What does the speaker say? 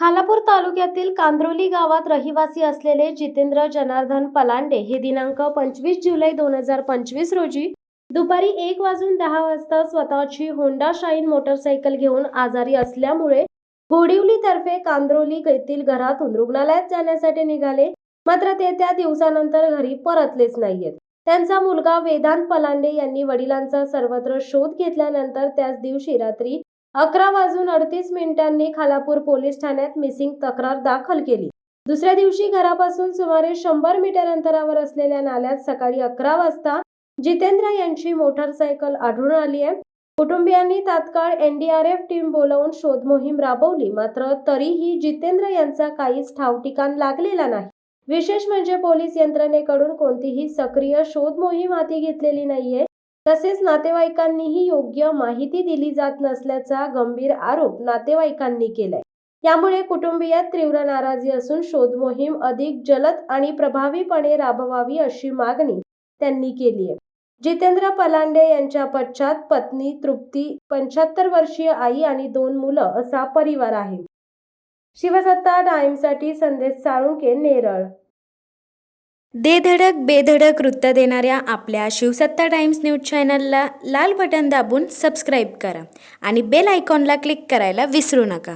खालापूर तालुक्यातील कांद्रोली गावात रहिवासी असलेले जितेंद्र जनार्दन पलांडे हे दिनांक 25 जुलै 2025 रोजी दुपारी 1:10 स्वतःची होंडा शाईन मोटरसायकल घेऊन आजारी असल्यामुळे गोडिवली तर्फे कांद्रोली येथील घरातून रुग्णालयात जाण्यासाठी निघाले. मात्र ते त्या दिवसानंतर घरी परतलेच नाहीयेत. त्यांचा मुलगा वेदांत पलांडे यांनी वडिलांचा सर्वत्र शोध घेतल्यानंतर त्याच दिवशी रात्री 11:38 खालापूर पोलीस ठाण्यात मिसिंग तक्रार दाखल केली. दुसऱ्या दिवशी घरापासून सुमारे 100 मीटर अंतरावर असलेल्या नाल्यात सकाळी 11 वाजता जितेंद्र यांची मोटारसायकल आढळून आली आहे. कुटुंबियांनी तात्काळ एनडीआरएफ टीम बोलावून शोध मोहीम राबवली. मात्र तरीही जितेंद्र यांचा काहीच ठावठिकाण लागलेला नाही. विशेष म्हणजे पोलीस यंत्रणेकडून कोणतीही सक्रिय शोध मोहीम हाती घेतलेली नाहीये. तसेच नातेवाईकांनीही योग्य माहिती दिली जात नसल्याचा गंभीर आरोप नातेवाईकांनी केलाय. यामुळे कुटुंबियात तीव्र नाराजी असून शोध मोहीम अधिक जलद आणि प्रभावीपणे राबवावी अशी मागणी त्यांनी केली आहे. जितेंद्र पलांडे यांच्या पश्चात पत्नी तृप्ती, 75 वर्षीय आई आणि 2 मुलं असा परिवार आहे. शिवसत्ता टाइम्ससाठी संदेश साळुंके, नेरळ. दे धडक बेधडक वृत्त देणाऱ्या आपल्या शिवसत्ता टाइम्स न्यूज चॅनलला लाल बटन दाबून सबस्क्राईब करा आणि बेल आयकॉनला क्लिक करायला विसरू नका.